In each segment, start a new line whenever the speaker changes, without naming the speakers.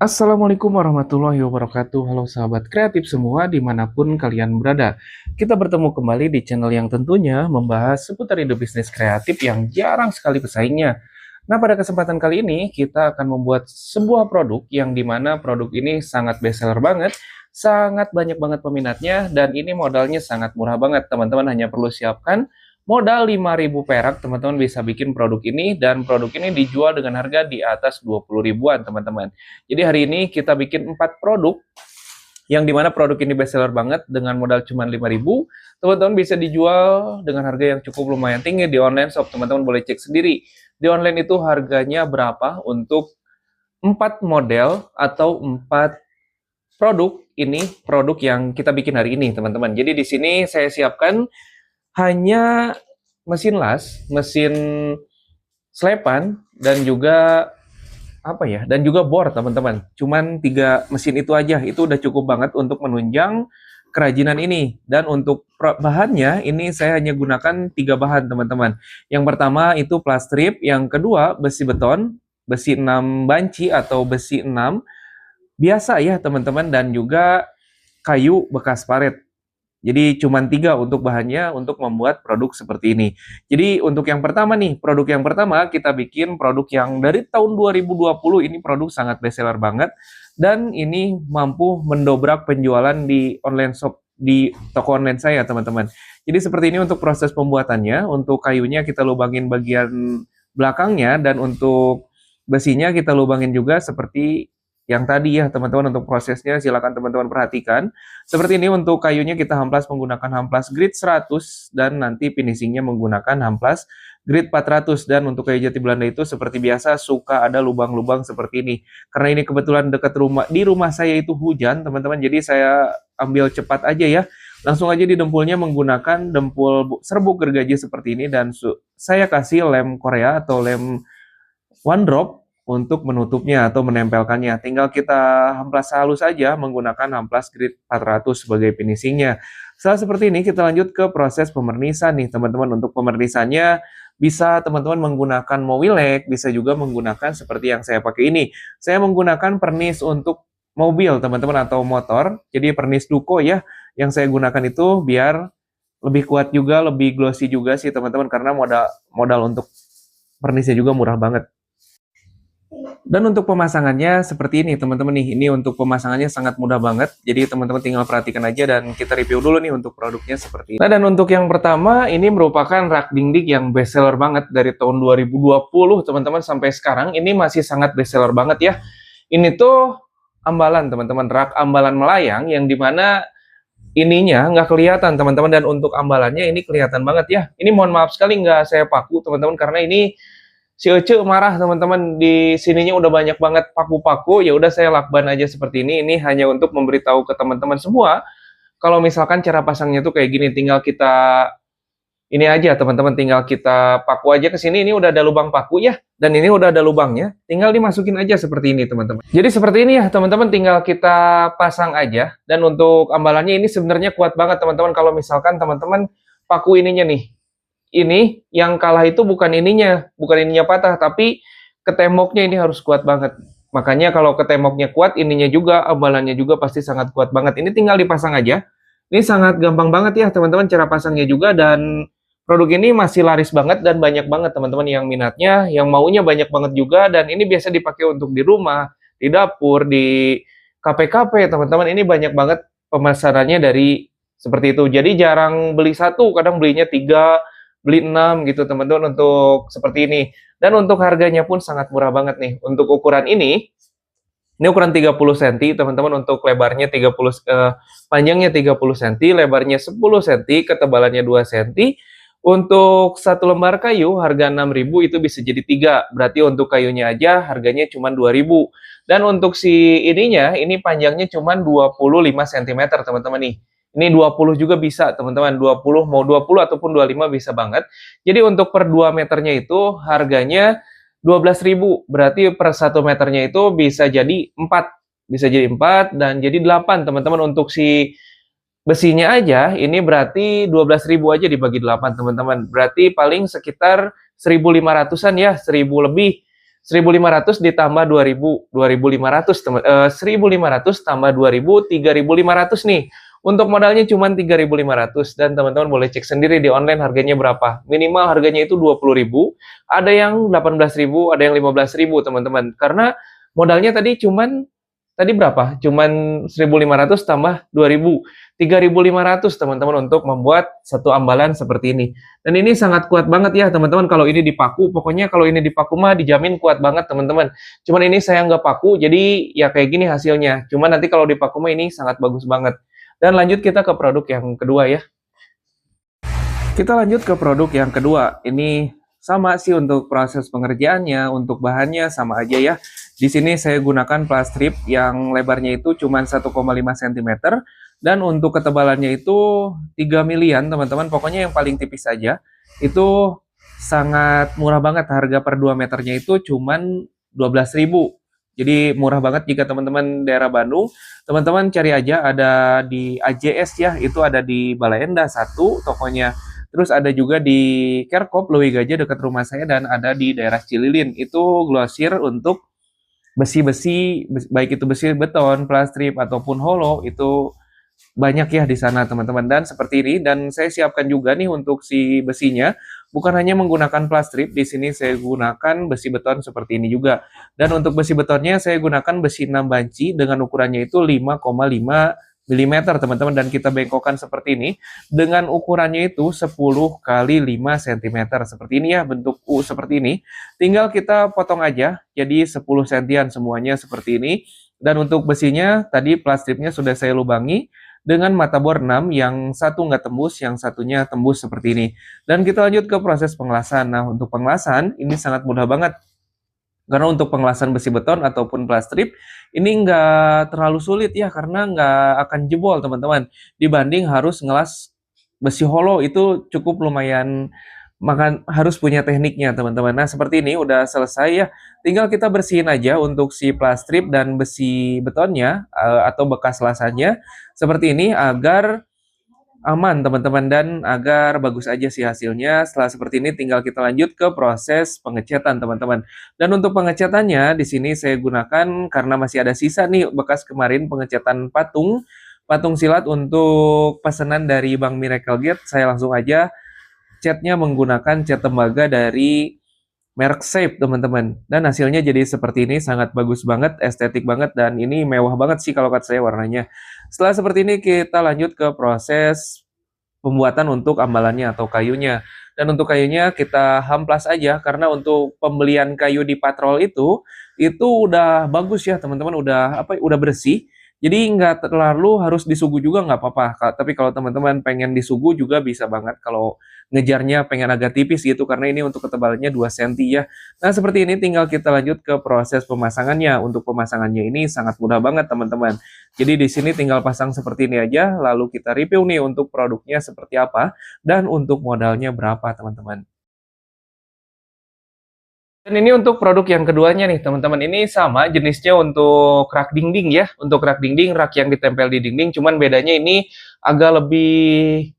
Assalamualaikum warahmatullahi wabarakatuh. Halo sahabat kreatif semua dimanapun kalian berada. Kita bertemu kembali di channel yang tentunya membahas seputar ide bisnis kreatif yang jarang sekali pesaingnya. Nah, pada kesempatan kali ini kita akan membuat sebuah produk yang dimana produk ini sangat bestseller banget, sangat banyak banget peminatnya, dan ini modalnya sangat murah banget. Teman-teman hanya perlu siapkan modal 5.000 perak, teman-teman bisa bikin produk ini, dan produk ini dijual dengan harga di atas 20 ribuan, teman-teman. Jadi hari ini kita bikin 4 produk yang dimana produk ini bestseller banget dengan modal cuma 5.000, teman-teman bisa dijual dengan harga yang cukup lumayan tinggi di online shop. Teman-teman boleh cek sendiri di online itu harganya berapa untuk 4 model atau 4 produk. Ini produk yang kita bikin hari ini, teman-teman. Jadi di sini saya siapkan hanya mesin las, mesin selepan, dan juga apa ya, dan juga bor, teman-teman. Cuman 3 mesin itu aja, itu udah cukup banget untuk menunjang kerajinan ini. Dan untuk bahannya ini saya hanya gunakan 3 bahan, teman-teman. Yang pertama itu plastrip, yang kedua besi beton, besi 6 banci atau besi 6 biasa ya, teman-teman, dan juga kayu bekas paret. Jadi cuma 3 untuk bahannya untuk membuat produk seperti ini. Jadi untuk yang pertama nih, produk yang pertama kita bikin produk yang dari tahun 2020, ini produk sangat bestseller banget dan ini mampu mendobrak penjualan di online shop di toko online saya, teman-teman. Jadi seperti ini untuk proses pembuatannya. Untuk kayunya kita lubangin bagian belakangnya, dan untuk besinya kita lubangin juga seperti yang tadi ya, teman-teman. Untuk prosesnya silakan teman-teman perhatikan. Seperti ini untuk kayunya kita hamplas menggunakan hamplas grade 100 dan nanti finishingnya menggunakan hamplas grade 400. Dan untuk kayu jati Belanda itu seperti biasa suka ada lubang-lubang seperti ini. Karena ini kebetulan dekat rumah, di rumah saya itu hujan, teman-teman. Jadi saya ambil cepat aja ya. Langsung aja didempulnya menggunakan dempul serbuk gergaji seperti ini, dan saya kasih lem Korea atau lem one drop untuk menutupnya atau menempelkannya. Tinggal kita hamplas halus saja menggunakan hamplas grade 400 sebagai finishingnya. Setelah seperti ini kita lanjut ke proses pemernisan nih, teman-teman. Untuk pemernisannya bisa teman-teman menggunakan Mowilek, bisa juga menggunakan seperti yang saya pakai ini. Saya menggunakan pernis untuk mobil, teman-teman, atau motor. Jadi pernis Duko ya yang saya gunakan itu biar lebih kuat juga, lebih glossy juga sih, teman-teman, karena modal untuk pernisnya juga murah banget. Dan untuk pemasangannya seperti ini, teman-teman nih. Ini untuk pemasangannya sangat mudah banget. Jadi teman-teman tinggal perhatikan aja dan kita review dulu nih untuk produknya seperti ini. Nah, dan untuk yang pertama ini merupakan rak dinding yang bestseller banget dari tahun 2020, teman-teman, sampai sekarang ini masih sangat bestseller banget ya. Ini tuh ambalan, teman-teman, rak ambalan melayang yang dimana ininya nggak kelihatan, teman-teman, dan untuk ambalannya ini kelihatan banget ya. Ini mohon maaf sekali nggak saya paku, teman-teman, karena ini si Ece marah, teman-teman. Di sininya udah banyak banget paku-paku. Ya udah saya lakban aja seperti ini. Ini hanya untuk memberitahu ke teman-teman semua kalau misalkan cara pasangnya tuh kayak gini. Tinggal kita ini aja, teman-teman, tinggal kita paku aja ke sini. Ini udah ada lubang paku ya, dan ini udah ada lubangnya. Tinggal dimasukin aja seperti ini, teman-teman. Jadi seperti ini ya, teman-teman, tinggal kita pasang aja. Dan untuk ambalannya ini sebenarnya kuat banget, teman-teman. Kalau misalkan teman-teman paku ininya nih, ini yang kalah itu bukan ininya patah, tapi ke temboknya ini harus kuat banget. Makanya kalau ke temboknya kuat, ininya juga, ambalannya juga pasti sangat kuat banget. Ini tinggal dipasang aja. Ini sangat gampang banget ya, teman-teman, cara pasangnya juga. Dan produk ini masih laris banget dan banyak banget, teman-teman, yang minatnya, yang maunya banyak banget juga. Dan ini biasa dipakai untuk di rumah, di dapur, di kafe-kafe, teman-teman. Ini banyak banget pemesanannya dari seperti itu. Jadi jarang beli satu, kadang belinya 3, beli 6 gitu, teman-teman, untuk seperti ini. Dan untuk harganya pun sangat murah banget nih. Untuk ukuran ini ukuran 30 cm, teman-teman. Untuk lebarnya 30, panjangnya 30 cm, lebarnya 10 cm, ketebalannya 2 cm. Untuk satu lembar kayu harga 6.000 itu bisa jadi 3. Berarti untuk kayunya aja harganya cuma 2.000. Dan untuk si ininya, ini panjangnya cuma 25 cm, teman-teman nih. Ini 20 juga bisa, teman-teman. 20, mau 20 ataupun 25 bisa banget. Jadi untuk per 2 meternya itu harganya 12.000. Berarti per 1 meternya itu bisa jadi 4. Bisa jadi 4 dan jadi 8, teman-teman. Untuk si besinya aja ini berarti 12.000 aja dibagi 8, teman-teman. Berarti paling sekitar 1.500-an ya, 1.000 lebih. 1.500 ditambah 2.000, 2.500 teman, 1.500 tambah 2.000, 3.500 nih. Untuk modalnya cuma 3.500 dan teman-teman boleh cek sendiri di online harganya berapa. Minimal harganya itu 20.000, ada yang 18.000, ada yang 15.000 teman-teman. Karena modalnya tadi berapa? Cuman 1.500 tambah 2.000, 3.500 teman-teman untuk membuat satu ambalan seperti ini. Dan ini sangat kuat banget ya teman-teman kalau ini dipaku. Pokoknya kalau ini dipaku mah dijamin kuat banget teman-teman. Cuman ini saya nggak paku, jadi ya kayak gini hasilnya. Cuman nanti kalau dipaku mah ini sangat bagus banget. Dan lanjut kita ke produk yang kedua ya. Kita lanjut ke produk yang kedua. Ini sama sih untuk proses pengerjaannya, untuk bahannya sama aja ya. Di sini saya gunakan plastrip yang lebarnya itu cuma 1,5 cm dan untuk ketebalannya itu 3 milian teman-teman. Pokoknya yang paling tipis saja. Itu sangat murah banget, harga per 2 meternya itu cuma 12.000. Jadi murah banget jika teman-teman daerah Bandung, teman-teman cari aja ada di AJS ya, itu ada di Balai Endah 1 tokonya. Terus ada juga di Kerkop, Leuwi Gajah dekat rumah saya dan ada di daerah Cililin. Itu glosir untuk besi-besi, baik itu besi beton, plastrip ataupun holo itu banyak ya di sana teman-teman. Dan seperti ini, dan saya siapkan juga nih untuk si besinya, bukan hanya menggunakan plastrip, di sini saya gunakan besi beton seperti ini juga. Dan untuk besi betonnya saya gunakan besi 6 banci dengan ukurannya itu 5,5 mm teman-teman, dan kita bengkokkan seperti ini dengan ukurannya itu 10 kali 5 cm seperti ini ya, bentuk U seperti ini. Tinggal kita potong aja jadi 10 sentian semuanya seperti ini. Dan untuk besinya tadi plastripnya sudah saya lubangi dengan mata bor 6, yang satu nggak tembus, yang satunya tembus seperti ini. Dan kita lanjut ke proses pengelasan. Nah, untuk pengelasan ini sangat mudah banget. Karena untuk pengelasan besi beton ataupun plastrip, ini nggak terlalu sulit ya, karena nggak akan jebol teman-teman. Dibanding harus ngelas besi holo, itu cukup lumayan, harus punya tekniknya teman-teman. Nah seperti ini udah selesai ya, tinggal kita bersihin aja untuk si plastrip dan besi betonnya atau bekas lasannya seperti ini agar aman teman-teman dan agar bagus aja sih hasilnya. Setelah seperti ini tinggal kita lanjut ke proses pengecatan teman-teman. Dan untuk pengecatannya di sini saya gunakan karena masih ada sisa nih bekas kemarin pengecatan patung silat untuk pesanan dari Bang Miracle Gate. Saya langsung aja catnya menggunakan cat tembaga dari merek Shape teman-teman, dan hasilnya jadi seperti ini, sangat bagus banget, estetik banget, dan ini mewah banget sih kalau kata saya warnanya. Setelah seperti ini kita lanjut ke proses pembuatan untuk ambalannya atau kayunya. Dan untuk kayunya kita hamplas aja, karena untuk pembelian kayu di Patrol itu udah bagus ya teman-teman, udah bersih. Jadi nggak terlalu harus disugu juga nggak apa-apa. Tapi kalau teman-teman pengen disugu juga bisa banget kalau ngejarnya pengen agak tipis gitu, karena ini untuk ketebalannya 2 cm ya. Nah seperti ini tinggal kita lanjut ke proses pemasangannya. Untuk pemasangannya ini sangat mudah banget teman-teman. Jadi di sini tinggal pasang seperti ini aja, lalu kita review nih untuk produknya seperti apa dan untuk modalnya berapa teman-teman. Dan ini untuk produk yang keduanya nih teman-teman, ini sama jenisnya untuk rak dinding ya, untuk rak dinding, rak yang ditempel di dinding, cuman bedanya ini agak lebih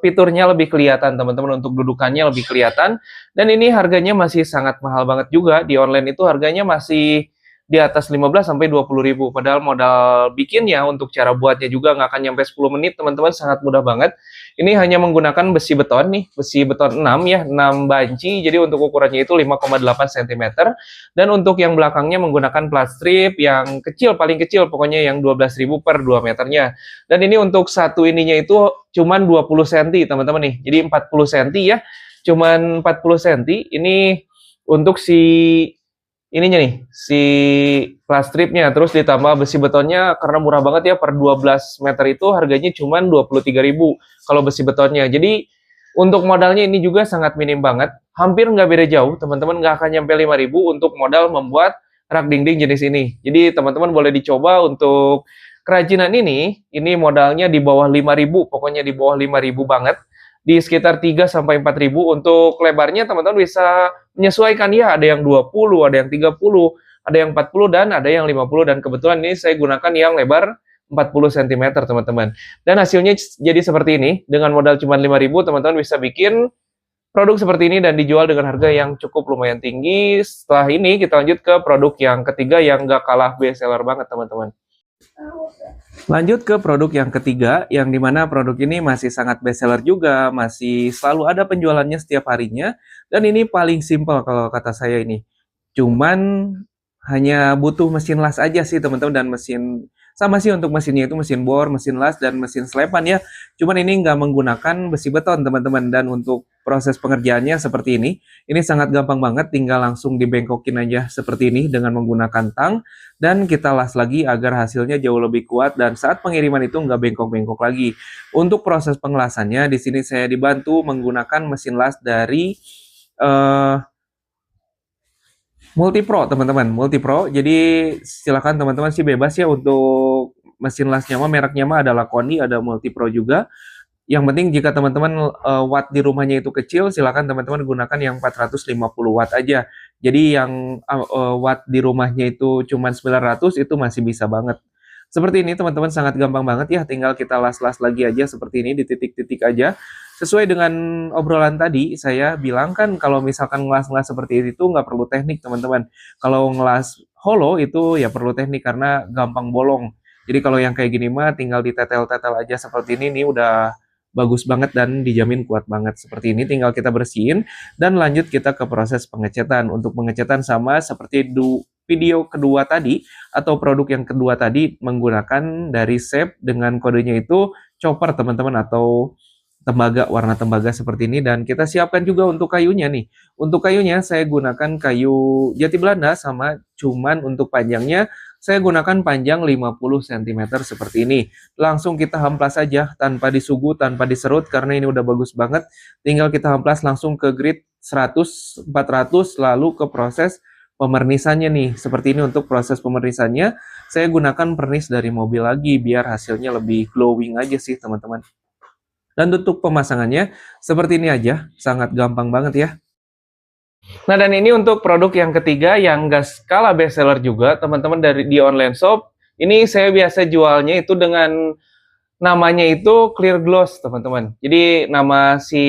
fiturnya lebih kelihatan teman-teman, untuk dudukannya lebih kelihatan, dan ini harganya masih sangat mahal banget juga. Di online itu harganya masih di atas 15 sampai 20.000, padahal modal bikinnya untuk cara buatnya juga nggak akan nyampe 10 menit teman-teman, sangat mudah banget. Ini hanya menggunakan besi beton nih, besi beton 6 ya, 6 banci, jadi untuk ukurannya itu 5,8 cm, dan untuk yang belakangnya menggunakan plastrip yang kecil, paling kecil pokoknya yang 12.000 per 2 meternya. Dan ini untuk satu ininya itu cuman 20 cm teman-teman nih, jadi 40 cm ya, cuman 40 cm. Ini untuk si ininya nih, si plastripnya, terus ditambah besi betonnya, karena murah banget ya, per 12 meter itu harganya cuma 23.000 kalau besi betonnya. Jadi untuk modalnya ini juga sangat minim banget, hampir nggak beda jauh teman-teman, nggak akan nyampe 5.000 untuk modal membuat rak dinding jenis ini. Jadi teman-teman boleh dicoba untuk kerajinan ini modalnya di bawah 5.000, pokoknya di bawah 5.000 banget, di sekitar 3 sampai 4.000. Untuk lebarnya teman-teman bisa menyesuaikan ya, ada yang 20, ada yang 30, ada yang 40, dan ada yang 50, dan kebetulan ini saya gunakan yang lebar 40 cm teman-teman. Dan hasilnya jadi seperti ini, dengan modal cuma 5.000 teman-teman bisa bikin produk seperti ini dan dijual dengan harga yang cukup lumayan tinggi. Setelah ini kita lanjut ke produk yang ketiga yang gak kalah best seller banget teman-teman. Lanjut ke produk yang ketiga, yang dimana produk ini masih sangat best seller juga, masih selalu ada penjualannya setiap harinya, dan ini paling simple kalau kata saya ini. Cuman hanya butuh mesin las aja sih teman-teman, dan mesin sama sih untuk mesinnya itu mesin bor, mesin las, dan mesin selepan ya. Cuman ini nggak menggunakan besi beton teman-teman, dan untuk proses pengerjaannya seperti ini sangat gampang banget, tinggal langsung dibengkokin aja seperti ini dengan menggunakan tang, dan kita las lagi agar hasilnya jauh lebih kuat, dan saat pengiriman itu nggak bengkok-bengkok lagi. Untuk proses pengelasannya, di sini saya dibantu menggunakan mesin las dari eh, Multipro teman-teman, Multipro. Jadi silakan teman-teman sih bebas ya untuk mesin lasnya mah mereknya mah adalah Koni, ada Multipro juga. Yang penting jika teman-teman watt di rumahnya itu kecil, silakan teman-teman gunakan yang 450 watt aja. Jadi yang watt di rumahnya itu cuma 900 itu masih bisa banget. Seperti ini teman-teman, sangat gampang banget ya, tinggal kita las-las lagi aja seperti ini di titik-titik aja. Sesuai dengan obrolan tadi, saya bilang kan kalau misalkan ngelas-ngelas seperti itu nggak perlu teknik teman-teman. Kalau ngelas holo itu ya perlu teknik karena gampang bolong. Jadi kalau yang kayak gini mah tinggal ditetel-tetel aja seperti ini nih udah bagus banget dan dijamin kuat banget. Seperti ini tinggal kita bersihin dan lanjut kita ke proses pengecetan. Untuk pengecetan sama seperti video kedua tadi atau produk yang kedua tadi, menggunakan dari shape dengan kodenya itu chopper teman-teman, atau tembaga, warna tembaga seperti ini. Dan kita siapkan juga untuk kayunya nih. Untuk kayunya saya gunakan kayu jati Belanda sama, cuman untuk panjangnya saya gunakan panjang 50 cm seperti ini. Langsung kita hamplas aja tanpa disugu, tanpa diserut karena ini udah bagus banget. Tinggal kita hamplas langsung ke grid 100, 400 lalu ke proses pemernisannya nih. Seperti ini untuk proses pemernisannya. Saya gunakan pernis dari mobil lagi biar hasilnya lebih glowing aja sih teman-teman. Dan untuk pemasangannya seperti ini aja, sangat gampang banget ya. Nah, dan ini untuk produk yang ketiga yang gak skala bestseller juga, teman-teman, dari di online shop. Ini saya biasa jualnya itu dengan namanya itu Clear Gloss, teman-teman. Jadi nama si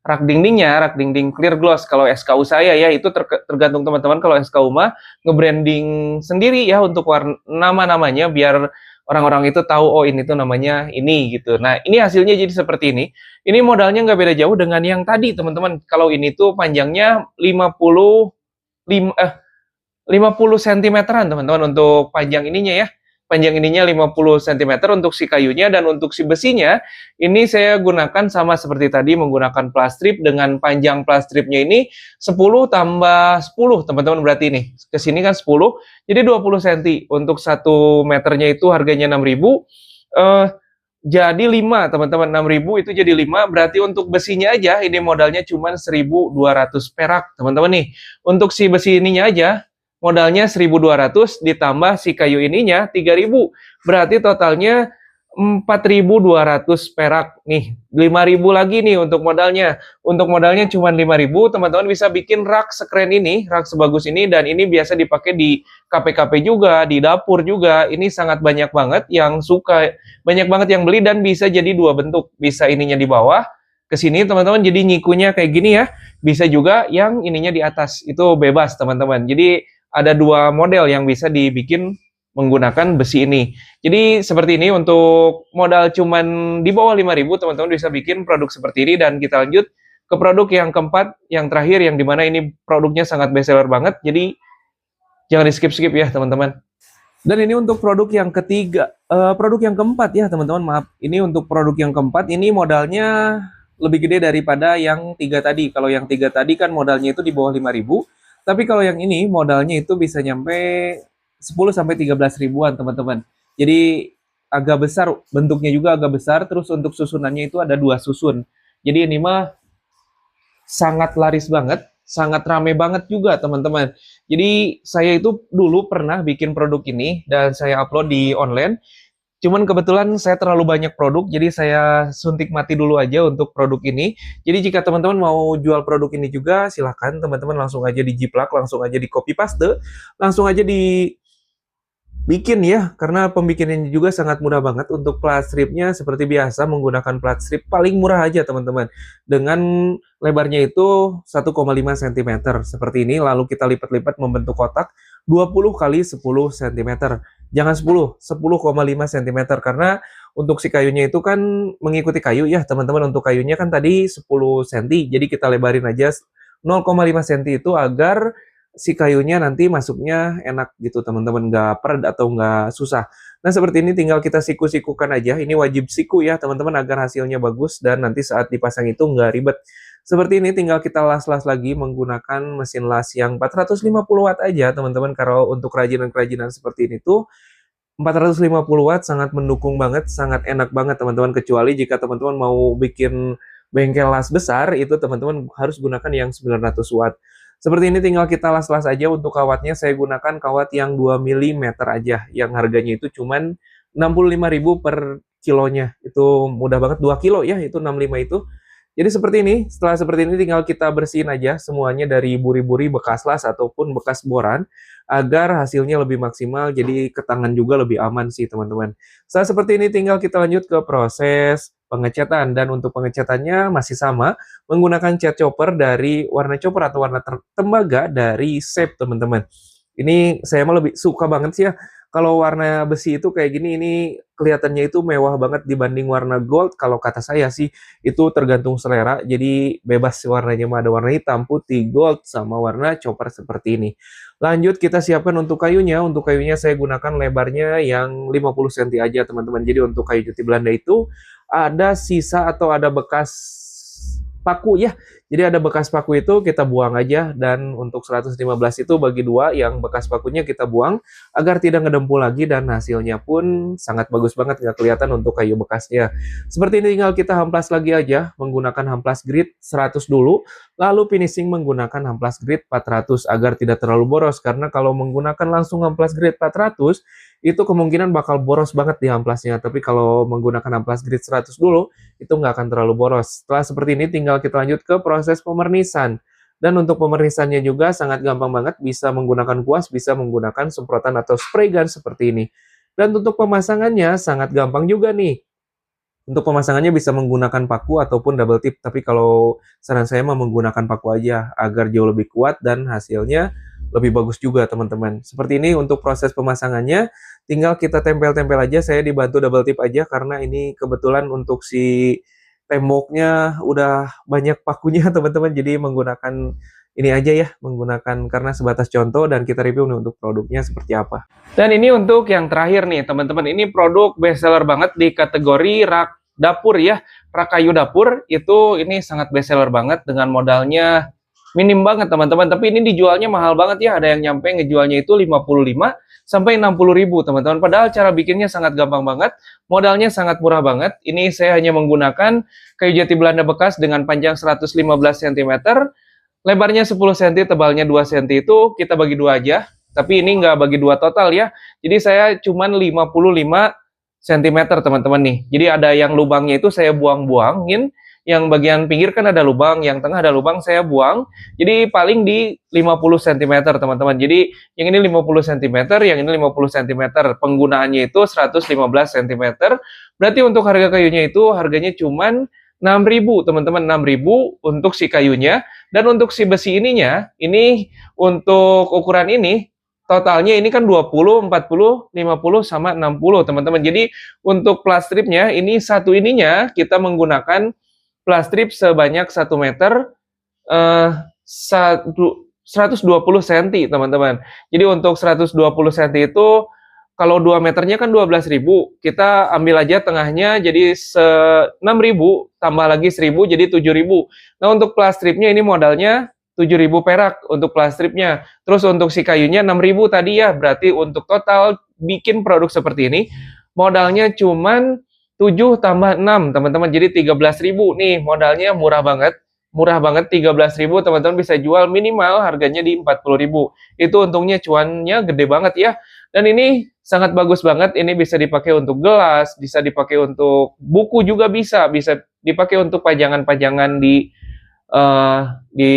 rak dindingnya, rak dinding Clear Gloss. Kalau SKU saya ya, itu tergantung teman-teman. Kalau SKU mah nge-branding sendiri ya untuk nama-namanya biar orang-orang itu tahu, oh ini tuh namanya ini gitu. Nah, ini hasilnya jadi seperti ini. Ini modalnya nggak beda jauh dengan yang tadi, teman-teman. Kalau ini tuh panjangnya 50 cm-an, teman-teman, untuk panjang ininya ya. Panjang ininya 50 cm untuk si kayunya, dan untuk si besinya, ini saya gunakan sama seperti tadi, menggunakan plastrip dengan panjang plastripnya ini 10 tambah 10, teman-teman, berarti ini. Kesini kan 10, jadi 20 cm. Untuk 1 meternya itu harganya 6.000, jadi 5, teman-teman, 6.000 itu jadi 5, berarti untuk besinya aja, ini modalnya cuma 1.200 perak, teman-teman nih. Untuk si besi ininya aja, modalnya 1.200 ditambah si kayu ininya 3.000. Berarti totalnya 4.200 perak nih. 5.000 lagi nih untuk modalnya. Untuk modalnya cuma 5.000, teman-teman bisa bikin rak sekeren ini, rak sebagus ini, dan ini biasa dipakai di KP-KP juga, di dapur juga. Ini sangat banyak banget yang suka, banyak banget yang beli, dan bisa jadi dua bentuk. Bisa ininya di bawah ke sini, teman-teman, jadi nyikunya kayak gini ya. Bisa juga yang ininya di atas. Itu bebas, teman-teman. Jadi ada dua model yang bisa dibikin menggunakan besi ini. Jadi seperti ini, untuk modal cuman di bawah 5.000, teman-teman bisa bikin produk seperti ini. Dan kita lanjut ke produk yang keempat, yang terakhir, yang dimana ini produknya sangat best seller banget. Jadi jangan di skip-skip ya teman-teman. Dan ini untuk produk yang ketiga, produk yang keempat ya teman-teman, maaf. Ini untuk produk yang keempat, ini modalnya lebih gede daripada yang tiga tadi. Kalau yang tiga tadi kan modalnya itu di bawah 5.000. Tapi kalau yang ini modalnya itu bisa nyampe 10 sampai 13 ribuan, teman-teman. Jadi agak besar, bentuknya juga agak besar. Terus untuk susunannya itu ada 2 susun. Jadi ini mah sangat laris banget, sangat rame banget juga, teman-teman. Jadi saya itu dulu pernah bikin produk ini dan saya upload di online. Cuman kebetulan saya terlalu banyak produk, jadi saya suntik mati dulu aja untuk produk ini. Jadi jika teman-teman mau jual produk ini juga, silahkan teman-teman langsung aja di jiplak, langsung aja di copy paste, langsung aja di bikin ya, karena pembikinannya juga sangat mudah banget. Untuk plat stripnya seperti biasa menggunakan plat strip paling murah aja teman-teman. Dengan lebarnya itu 1,5 cm seperti ini, lalu kita lipat-lipat membentuk kotak 20 kali 10 cm. Jangan 10, 10,5 cm karena untuk si kayunya itu kan mengikuti kayu ya teman-teman. Untuk kayunya kan tadi 10 cm, jadi kita lebarin aja 0,5 cm itu agar si kayunya nanti masuknya enak gitu teman-teman, nggak peret atau nggak susah. Nah seperti ini tinggal kita siku-sikukan aja, ini wajib siku ya teman-teman agar hasilnya bagus dan nanti saat dipasang itu nggak ribet. Seperti ini tinggal kita las-las lagi menggunakan mesin las yang 450 watt aja teman-teman. Kalau untuk kerajinan-kerajinan seperti ini tuh 450 watt sangat mendukung banget, sangat enak banget teman-teman. Kecuali jika teman-teman mau bikin bengkel las besar, itu teman-teman harus gunakan yang 900 watt. Seperti ini tinggal kita las-las aja. Untuk kawatnya saya gunakan kawat yang 2 mm aja, yang harganya itu cuman 65.000 per kilonya. Itu mudah banget, 2 kilo ya, itu 65 itu. Jadi seperti ini, setelah seperti ini tinggal kita bersihin aja semuanya dari buri-buri bekas las ataupun bekas boran agar hasilnya lebih maksimal, jadi ke tangan juga lebih aman sih teman-teman. Setelah seperti ini tinggal kita lanjut ke proses pengecatan, dan untuk pengecatannya masih sama menggunakan cat chopper dari warna chopper atau warna tembaga dari Shape teman-teman. Ini saya mah lebih suka banget sih ya. Kalau warna besi itu kayak gini, ini kelihatannya itu mewah banget dibanding warna gold. Kalau kata saya sih itu tergantung selera. Jadi bebas warnanya, mah ada warna hitam, putih, gold, sama warna chopper seperti ini. Lanjut kita siapkan untuk kayunya. Untuk kayunya saya gunakan lebarnya yang 50 cm aja teman-teman. Jadi untuk kayu jati Belanda itu ada sisa atau ada bekas paku ya. Jadi ada bekas paku itu kita buang aja, dan untuk 115 itu bagi dua, yang bekas pakunya kita buang agar tidak ngedempul lagi, dan hasilnya pun sangat bagus banget, nggak kelihatan untuk kayu bekasnya. Seperti ini tinggal kita hamplas lagi aja menggunakan hamplas grit 100 dulu, lalu finishing menggunakan hamplas grit 400 agar tidak terlalu boros, karena kalau menggunakan langsung hamplas grit 400 itu kemungkinan bakal boros banget di amplasnya. Tapi kalau menggunakan amplas grid 100 dulu, itu nggak akan terlalu boros. Setelah seperti ini, tinggal kita lanjut ke proses pemernisan. Dan untuk pemernisannya juga sangat gampang banget, bisa menggunakan kuas, bisa menggunakan semprotan atau spray gun seperti ini. Dan untuk pemasangannya sangat gampang juga nih. Untuk pemasangannya bisa menggunakan paku ataupun double tip, tapi kalau saran saya mah menggunakan paku aja agar jauh lebih kuat dan hasilnya lebih bagus juga teman-teman. Seperti ini untuk proses pemasangannya, tinggal kita tempel-tempel aja. Saya dibantu double tip aja karena ini kebetulan untuk si temboknya udah banyak pakunya teman-teman, jadi menggunakan ini aja ya, menggunakan karena sebatas contoh, dan kita review nih untuk produknya seperti apa. Dan ini untuk yang terakhir nih teman-teman, ini produk best seller banget di kategori rak dapur ya, rak kayu dapur. Itu ini sangat best seller banget dengan modalnya minim banget teman-teman, tapi ini dijualnya mahal banget ya. Ada yang nyampe ngejualnya itu 55 sampai 60.000 teman-teman, padahal cara bikinnya sangat gampang banget, modalnya sangat murah banget. Ini saya hanya menggunakan kayu jati Belanda bekas dengan panjang 115 cm, lebarnya 10 cm, tebalnya 2 cm, itu kita bagi dua aja. Tapi ini nggak bagi dua total ya. Jadi saya cuman 55 cm teman-teman nih. Jadi ada yang lubangnya itu saya buang-buangin. Yang bagian pinggir kan ada lubang, yang tengah ada lubang, saya buang. Jadi paling di 50 cm teman-teman. Jadi yang ini 50 cm, yang ini 50 cm. Penggunaannya itu 115 cm. Berarti untuk harga kayunya itu harganya cuman 6.000 teman-teman, 6.000 untuk si kayunya. Dan untuk si besi ininya, ini untuk ukuran ini totalnya ini kan 20, 40, 50 sama 60 teman-teman. Jadi untuk plat stripnya ini satu ininya kita menggunakan plat strip sebanyak 1 meter 120 cm teman-teman. Jadi untuk 120 cm itu kalau 2 meternya kan 12.000, kita ambil aja tengahnya jadi 6.000 tambah lagi 1.000 jadi 7.000. Nah untuk plat stripnya ini modalnya 7.000 perak untuk plat stripnya. Terus untuk si kayunya 6.000 tadi ya, berarti untuk total bikin produk seperti ini modalnya cuman 7 tambah 6 teman-teman, jadi 13.000 nih. Modalnya murah banget. Murah banget, 13.000 teman-teman bisa jual minimal harganya di 40.000. Itu untungnya cuannya gede banget ya. Dan ini sangat bagus banget, ini bisa dipakai untuk gelas, bisa dipakai untuk buku juga bisa dipakai untuk pajangan-pajangan di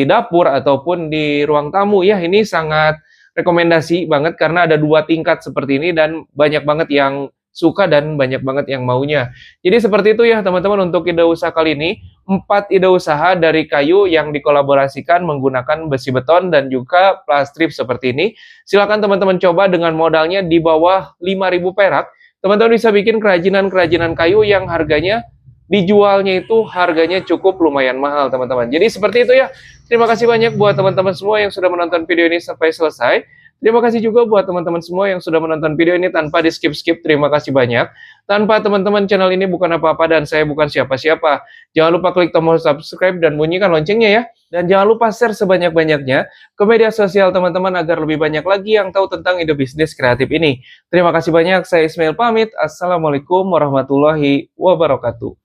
dapur ataupun di ruang tamu ya. Ini sangat rekomendasi banget karena ada 2 tingkat seperti ini dan banyak banget yang suka dan banyak banget yang maunya. Jadi seperti itu ya teman-teman untuk ide usaha kali ini, 4 ide usaha dari kayu yang dikolaborasikan menggunakan besi beton dan juga plastrip seperti ini. Silakan teman-teman coba dengan modalnya di bawah 5.000 perak. Teman-teman bisa bikin kerajinan-kerajinan kayu yang harganya dijualnya itu harganya cukup lumayan mahal teman-teman. Jadi seperti itu ya. Terima kasih banyak buat teman-teman semua yang sudah menonton video ini sampai selesai. Terima kasih juga buat teman-teman semua yang sudah menonton video ini tanpa di skip-skip. Terima kasih banyak. Tanpa teman-teman channel ini bukan apa-apa dan saya bukan siapa-siapa. Jangan lupa klik tombol subscribe dan bunyikan loncengnya ya. Dan jangan lupa share sebanyak-banyaknya ke media sosial teman-teman agar lebih banyak lagi yang tahu tentang ide bisnis kreatif ini. Terima kasih banyak. Saya Ismail pamit. Assalamualaikum warahmatullahi wabarakatuh.